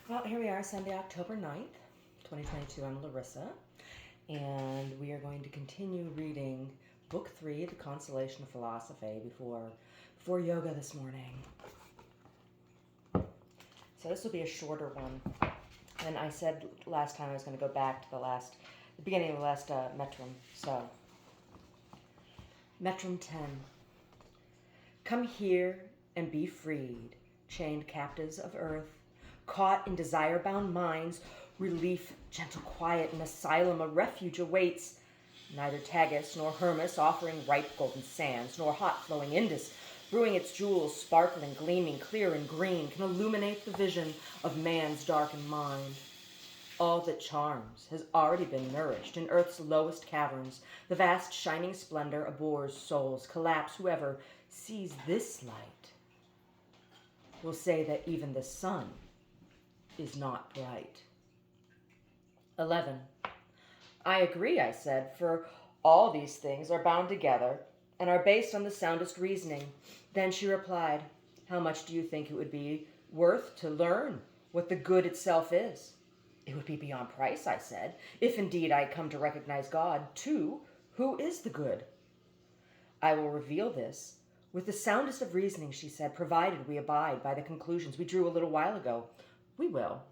Well, here we are, Sunday, October 9th, 2022. I'm Larissa, and we are going to continue reading Book 3, The Consolation of Philosophy, before yoga this morning. So this will be a shorter one. And I said last time I was going to go back to the beginning of the last metrum. So, metrum 10. Come here and be freed, chained captives of earth. Caught in desire-bound minds, relief, gentle quiet, an asylum, a refuge awaits. Neither Tagus nor Hermes offering ripe golden sands, nor hot flowing Indus, brewing its jewels, sparkling, gleaming, clear and green, can illuminate the vision of man's darkened mind. All that charms has already been nourished in earth's lowest caverns. The vast shining splendor abhors souls, collapse whoever sees this light will say that even the sun is not bright. 11. I agree, I said, for all these things are bound together and are based on the soundest reasoning. Then she replied, how much do you think it would be worth to learn what the good itself is? It would be beyond price, I said, if indeed I come to recognize God, too. Who is the good? I will reveal this with the soundest of reasoning, she said, provided we abide by the conclusions we drew a little while ago. We will.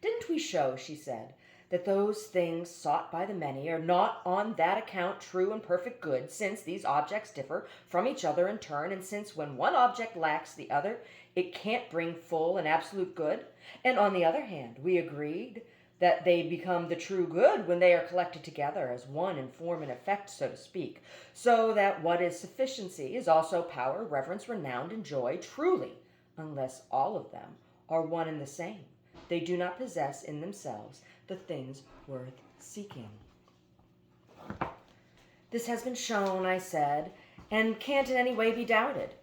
Didn't we show, she said, that those things sought by the many are not on that account true and perfect good, since these objects differ from each other in turn, and since when one object lacks the other, it can't bring full and absolute good? And on the other hand, we agreed that they become the true good when they are collected together as one in form and effect, so to speak, so that what is sufficiency is also power, reverence, renown, and joy, truly, unless all of them are one and the same. They do not possess in themselves the things worth seeking. This has been shown, I said, and can't in any way be doubted.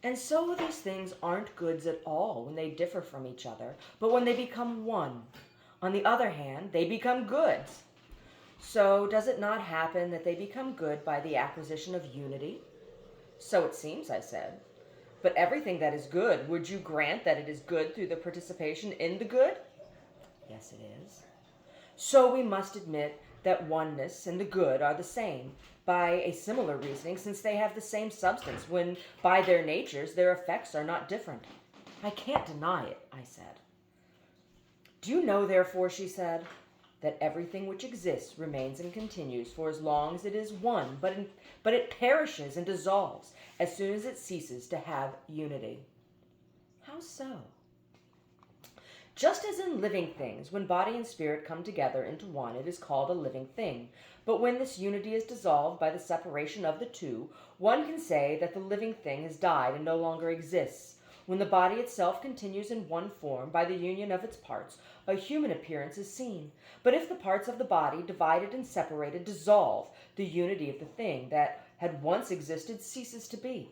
And so these things aren't goods at all when they differ from each other, but when they become one. On the other hand, they become goods. So does it not happen that they become good by the acquisition of unity? So it seems, I said. But everything that is good, would you grant that it is good through the participation in the good? Yes, it is. So we must admit that oneness and the good are the same, by a similar reasoning, since they have the same substance, when by their natures their effects are not different. I can't deny it, I said. Do you know, therefore, she said, that everything which exists remains and continues for as long as it is one, but it perishes and dissolves as soon as it ceases to have unity. How so? Just as in living things, when body and spirit come together into one, it is called a living thing. But when this unity is dissolved by the separation of the two, one can say that the living thing has died and no longer exists. When the body itself continues in one form by the union of its parts, a human appearance is seen. But if the parts of the body, divided and separated, dissolve, the unity of the thing that had once existed ceases to be.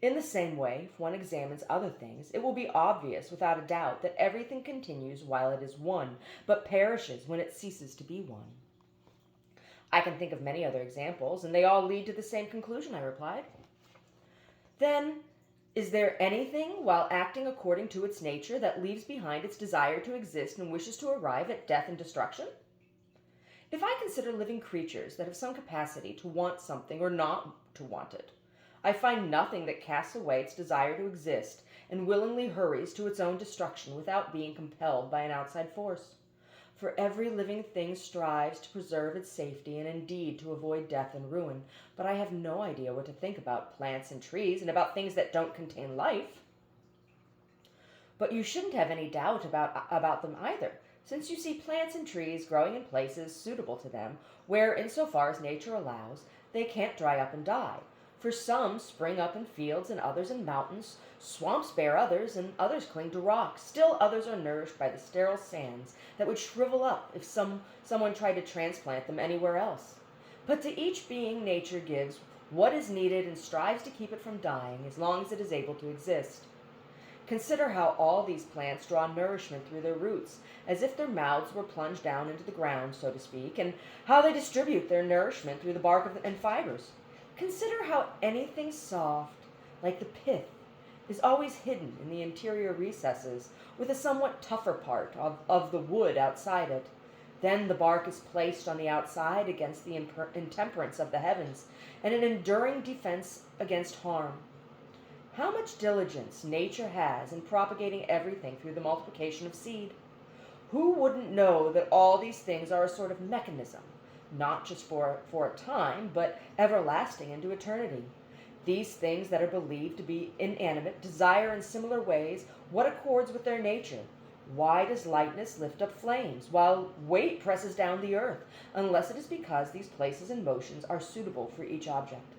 In the same way, if one examines other things, it will be obvious without a doubt that everything continues while it is one, but perishes when it ceases to be one. I can think of many other examples, and they all lead to the same conclusion, I replied. Then, is there anything, while acting according to its nature, that leaves behind its desire to exist and wishes to arrive at death and destruction? If I consider living creatures that have some capacity to want something or not to want it, I find nothing that casts away its desire to exist and willingly hurries to its own destruction without being compelled by an outside force. For every living thing strives to preserve its safety and indeed to avoid death and ruin, but I have no idea what to think about plants and trees and about things that don't contain life. But you shouldn't have any doubt about them either, since you see plants and trees growing in places suitable to them, where, insofar as nature allows, they can't dry up and die. For some spring up in fields and others in mountains, swamps bear others, and others cling to rocks. Still others are nourished by the sterile sands that would shrivel up if someone tried to transplant them anywhere else. But to each being nature gives what is needed and strives to keep it from dying as long as it is able to exist. Consider how all these plants draw nourishment through their roots, as if their mouths were plunged down into the ground, so to speak, and how they distribute their nourishment through the bark and fibers. Consider how anything soft, like the pith, is always hidden in the interior recesses, with a somewhat tougher part of the wood outside it. Then the bark is placed on the outside against the intemperance of the heavens, and an enduring defense against harm. How much diligence nature has in propagating everything through the multiplication of seed! Who wouldn't know that all these things are a sort of mechanism, not just for a time, but everlasting into eternity? These things that are believed to be inanimate desire in similar ways what accords with their nature. Why does lightness lift up flames, while weight presses down the earth, unless it is because these places and motions are suitable for each object?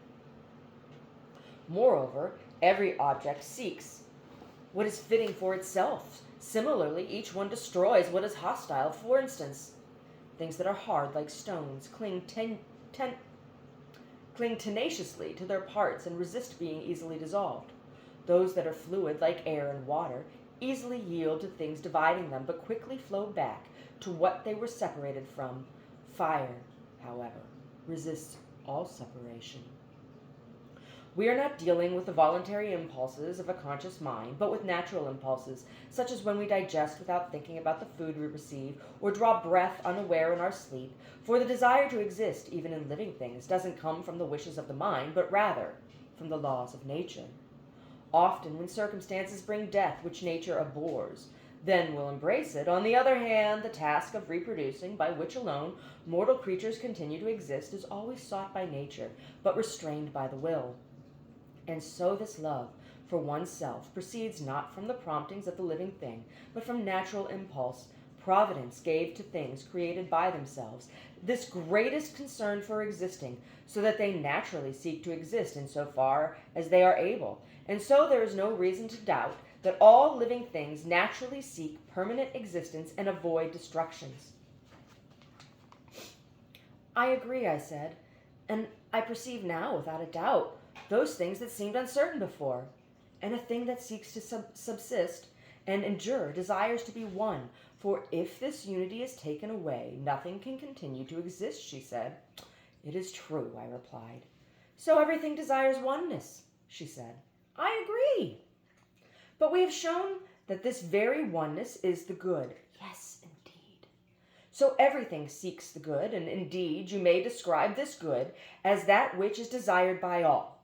Moreover, every object seeks what is fitting for itself. Similarly, each one destroys what is hostile. For instance, things that are hard like stones cling tenaciously to their parts and resist being easily dissolved. Those that are fluid like air and water easily yield to things dividing them, but quickly flow back to what they were separated from. Fire, however, resists all separation. We are not dealing with the voluntary impulses of a conscious mind, but with natural impulses, such as when we digest without thinking about the food we receive, or draw breath unaware in our sleep. For the desire to exist, even in living things, doesn't come from the wishes of the mind, but rather from the laws of nature. Often, when circumstances bring death which nature abhors, then we'll embrace it. On the other hand, the task of reproducing, by which alone mortal creatures continue to exist, is always sought by nature, but restrained by the will. And so this love for oneself proceeds not from the promptings of the living thing, but from natural impulse. Providence gave to things created by themselves this greatest concern for existing, so that they naturally seek to exist in so far as they are able. And so there is no reason to doubt that all living things naturally seek permanent existence and avoid destructions. I agree, I said, and I perceive now, without a doubt, those things that seemed uncertain before. And a thing that seeks to subsist and endure desires to be one. For if this unity is taken away, nothing can continue to exist, she said. It is true, I replied. So everything desires oneness, she said. I agree. But we have shown that this very oneness is the good. Yes, indeed. So everything seeks the good, and indeed you may describe this good as that which is desired by all.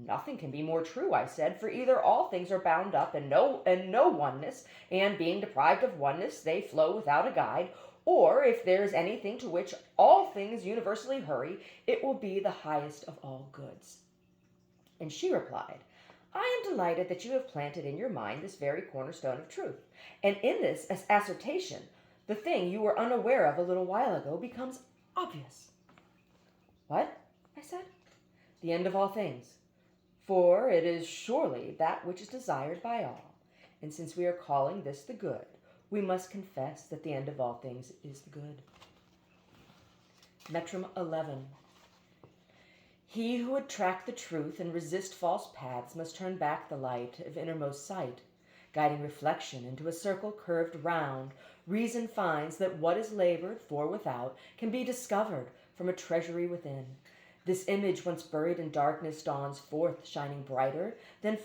Nothing can be more true, I said, for either all things are bound up in no oneness, and being deprived of oneness, they flow without a guide, or if there is anything to which all things universally hurry, it will be the highest of all goods. And she replied, I am delighted that you have planted in your mind this very cornerstone of truth, and in this assertion, the thing you were unaware of a little while ago becomes obvious. What? I said. The end of all things. For it is surely that which is desired by all, and since we are calling this the good, we must confess that the end of all things is the good. Metrum 11. He who would track the truth and resist false paths must turn back the light of innermost sight. Guiding reflection into a circle curved round, reason finds that what is labored for without can be discovered from a treasury within. This image, once buried in darkness, dawns forth, shining brighter than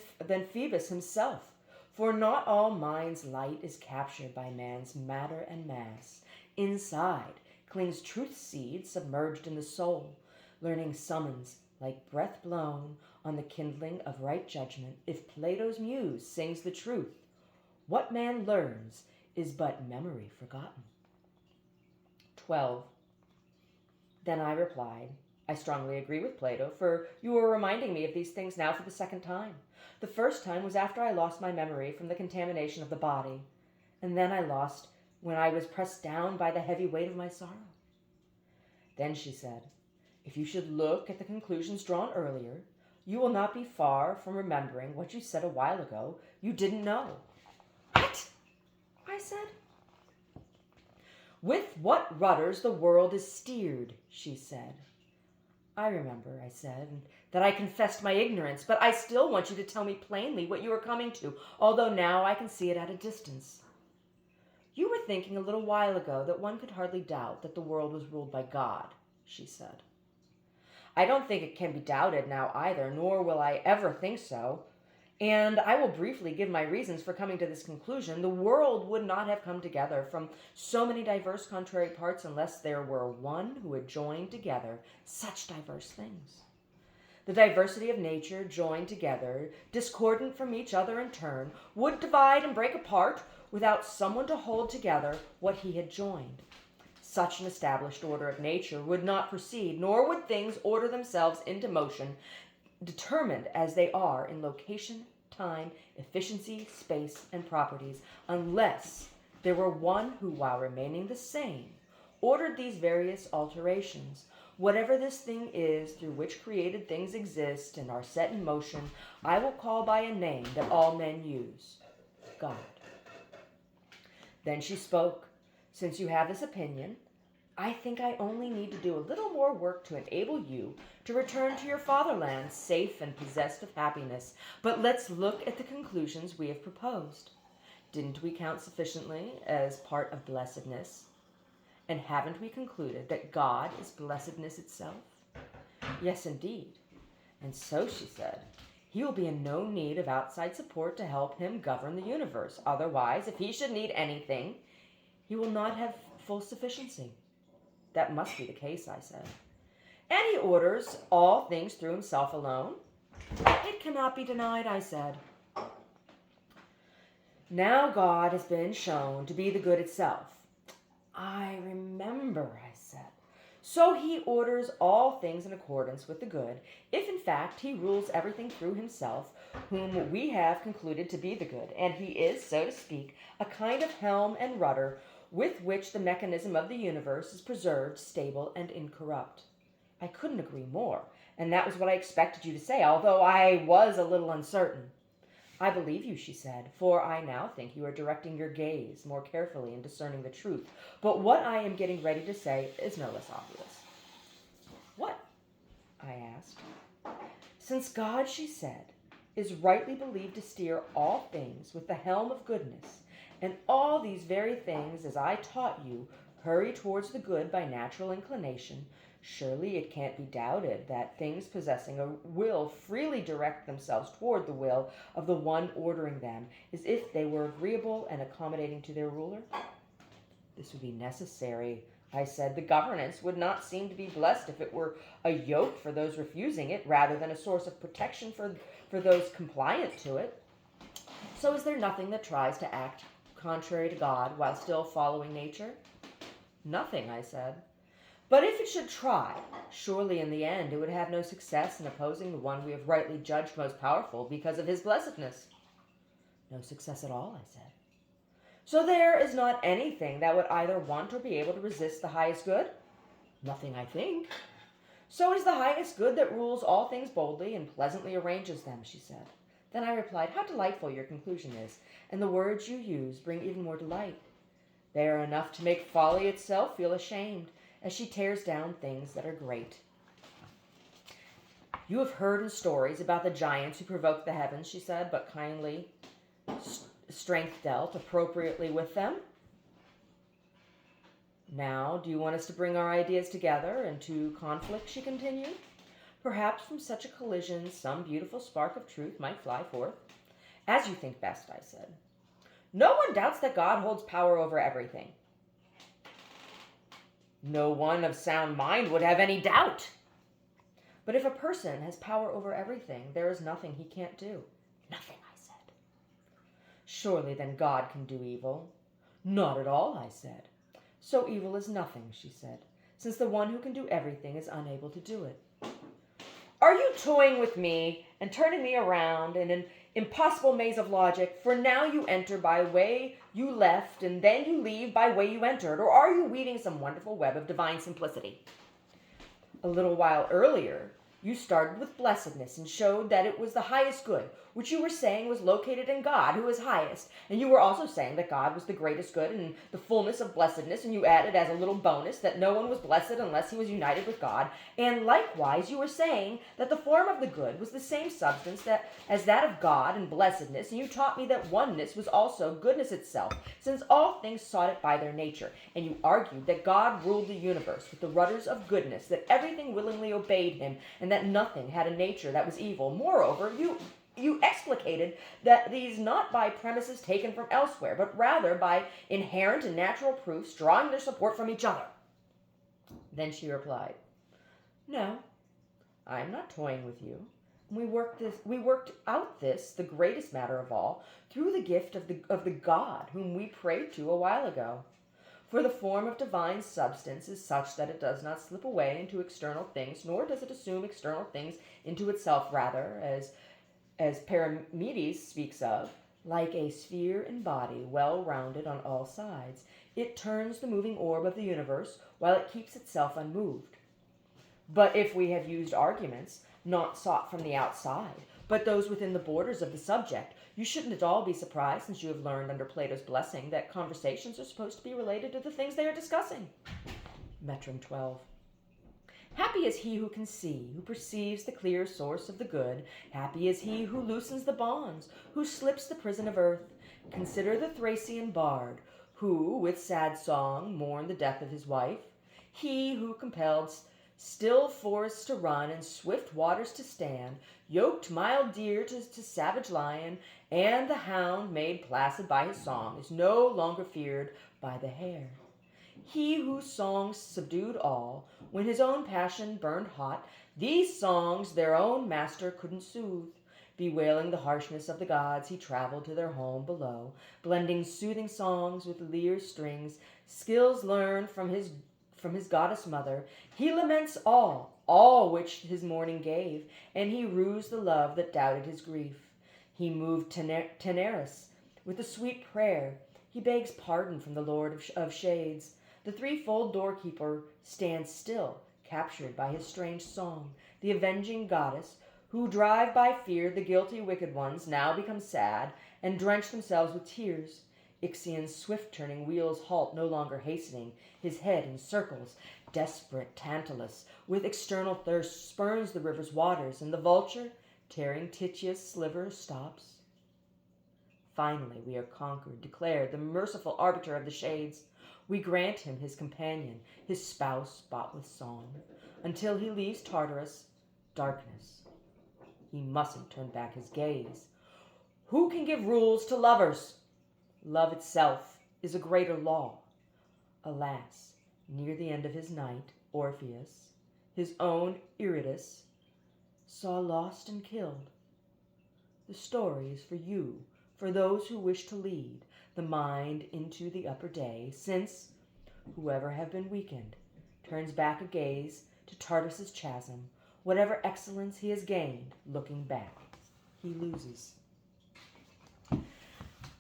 Phoebus himself. For not all mind's light is captured by man's matter and mass. Inside clings truth's seed submerged in the soul. Learning summons, like breath blown, on the kindling of right judgment. If Plato's muse sings the truth, what man learns is but memory forgotten. 12. Then I replied, I strongly agree with Plato, for you are reminding me of these things now for the second time. The first time was after I lost my memory from the contamination of the body, and then I lost when I was pressed down by the heavy weight of my sorrow. Then she said, if you should look at the conclusions drawn earlier, you will not be far from remembering what you said a while ago you didn't know. What? I said. With what rudders the world is steered, she said. I remember, I said, that I confessed my ignorance, but I still want you to tell me plainly what you are coming to, although now I can see it at a distance. You were thinking a little while ago that one could hardly doubt that the world was ruled by God, she said. I don't think it can be doubted now either, nor will I ever think so. And I will briefly give my reasons for coming to this conclusion. The world would not have come together from so many diverse contrary parts unless there were one who had joined together such diverse things. The diversity of nature joined together, discordant from each other in turn, would divide and break apart without someone to hold together what he had joined. Such an established order of nature would not proceed, nor would things order themselves into motion, determined as they are in location, time, efficiency, space, and properties, unless there were one who, while remaining the same, ordered these various alterations. Whatever this thing is through which created things exist and are set in motion, I will call by a name that all men use: God. Then she spoke. Since you have this opinion, I think I only need to do a little more work to enable you to return to your fatherland safe and possessed of happiness. But let's look at the conclusions we have proposed. Didn't we count sufficiently as part of blessedness? And haven't we concluded that God is blessedness itself? Yes, indeed. And so, she said, he will be in no need of outside support to help him govern the universe. Otherwise, if he should need anything, he will not have full sufficiency. That must be the case, I said. And he orders all things through himself alone? It cannot be denied, I said. Now God has been shown to be the good itself. I remember, I said. So he orders all things in accordance with the good, if in fact he rules everything through himself, whom we have concluded to be the good, and he is, so to speak, a kind of helm and rudder with which the mechanism of the universe is preserved, stable, and incorrupt. I couldn't agree more, and that was what I expected you to say, although I was a little uncertain. I believe you, she said, for I now think you are directing your gaze more carefully in discerning the truth. But what I am getting ready to say is no less obvious. What? I asked. Since God, she said, is rightly believed to steer all things with the helm of goodness, and all these very things, as I taught you, hurry towards the good by natural inclination, surely it can't be doubted that things possessing a will freely direct themselves toward the will of the one ordering them, as if they were agreeable and accommodating to their ruler. This would be necessary, I said. The governance would not seem to be blessed if it were a yoke for those refusing it, rather than a source of protection for those compliant to it. So is there nothing that tries to act contrary to God while still following nature? Nothing, I said. But if it should try, surely in the end it would have no success in opposing the one we have rightly judged most powerful because of his blessedness. No success at all, I said. So there is not anything that would either want or be able to resist the highest good? Nothing, I think. So is the highest good that rules all things boldly and pleasantly arranges them, she said. Then I replied, how delightful your conclusion is, and the words you use bring even more delight. They are enough to make folly itself feel ashamed, as she tears down things that are great. You have heard in stories about the giants who provoked the heavens, she said, but kindly strength dealt appropriately with them. Now, do you want us to bring our ideas together into conflict, she continued? Perhaps from such a collision some beautiful spark of truth might fly forth. As you think best, I said. No one doubts that God holds power over everything. No one of sound mind would have any doubt. But if a person has power over everything, there is nothing he can't do. Nothing, I said. Surely then God can do evil. Not at all, I said. So evil is nothing, she said, since the one who can do everything is unable to do it. Are you toying with me and turning me around in an impossible maze of logic, for now you enter by way you left, and then you leave by way you entered, or are you weaving some wonderful web of divine simplicity? A little while earlier, you started with blessedness and showed that it was the highest good, which you were saying was located in God, who is highest. And you were also saying that God was the greatest good and the fullness of blessedness, and you added as a little bonus that no one was blessed unless he was united with God. And likewise, you were saying that the form of the good was the same substance as that of God and blessedness, and you taught me that oneness was also goodness itself, since all things sought it by their nature. And you argued that God ruled the universe with the rudders of goodness, that everything willingly obeyed him, and that nothing had a nature that was evil. Moreover, you you explicated that these not by premises taken from elsewhere, but rather by inherent and natural proofs drawing their support from each other. Then she replied, "No, I am not toying with you. We worked out this, the greatest matter of all, through the gift of the God whom we prayed to a while ago. For the form of divine substance is such that it does not slip away into external things, nor does it assume external things into itself. Rather, as Parmenides speaks of, like a sphere in body, well rounded on all sides, it turns the moving orb of the universe while it keeps itself unmoved. But if we have used arguments, not sought from the outside, but those within the borders of the subject, you shouldn't at all be surprised, since you have learned under Plato's blessing that conversations are supposed to be related to the things they are discussing." Metrum 12. "Happy is he who can see, who perceives the clear source of the good. Happy is he who loosens the bonds, who slips the prison of earth. Consider the Thracian bard, who with sad song mourned the death of his wife. He who compelled still forests to run and swift waters to stand, yoked mild deer to savage lion, and the hound made placid by his song is no longer feared by the hare. He whose songs subdued all, when his own passion burned hot, these songs their own master couldn't soothe. Bewailing the harshness of the gods, he traveled to their home below, blending soothing songs with lyre strings, skills learned from his goddess mother. He laments all which his mourning gave, and he rues the love that doubted his grief. He moved Teneris with a sweet prayer. He begs pardon from the Lord of Shades. The threefold doorkeeper stands still, captured by his strange song. The avenging goddess, who drive by fear the guilty wicked ones, now become sad and drench themselves with tears. Ixion's swift-turning wheels halt, no longer hastening. His head encircles. Desperate Tantalus, with external thirst, spurns the river's waters, and the vulture, tearing Titius' sliver, stops. Finally we are conquered, declared the merciful arbiter of the shades. We grant him his companion, his spouse bought with song, until he leaves Tartarus, darkness. He mustn't turn back his gaze. Who can give rules to lovers? Love itself is a greater law. Alas, near the end of his night, Orpheus, his own Eurydice, saw lost and killed. The story is for you, for those who wish to lead the mind into the upper day, since whoever have been weakened turns back a gaze to Tartarus' chasm, whatever excellence he has gained, looking back, he loses.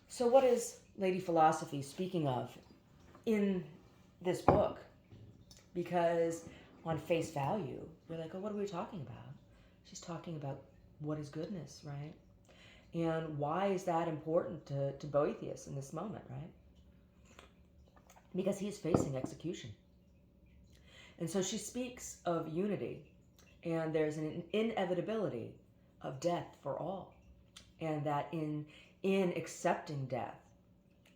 So what is Lady Philosophy speaking of in this book? Because on face value, we're like, oh, what are we talking about? She's talking about what is goodness, right? And why is that important to Boethius in this moment, right? Because he's facing execution. And so she speaks of unity, and there's an inevitability of death for all. And that in accepting death,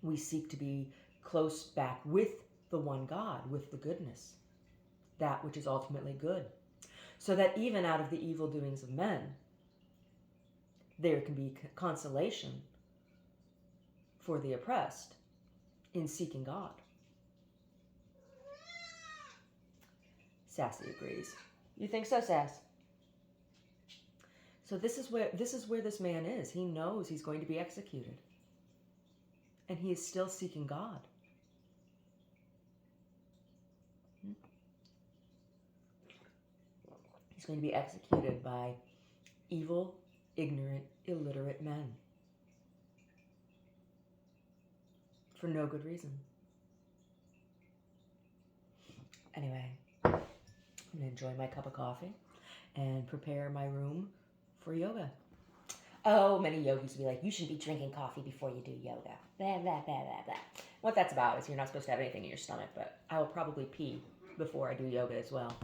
we seek to be close back with the one God, with the goodness, that which is ultimately good. So that even out of the evil doings of men, there can be consolation for the oppressed in seeking God. Sassy agrees. You think so, Sass? So this is where this man is. He knows he's going to be executed. And he is still seeking God. He's going to be executed by evil, ignorant, illiterate men. For no good reason. Anyway, I'm going to enjoy my cup of coffee and prepare my room for yoga. Oh, many yogis will be like, you shouldn't be drinking coffee before you do yoga. Blah, blah, blah, blah, blah. What that's about is you're not supposed to have anything in your stomach, but I will probably pee before I do yoga as well.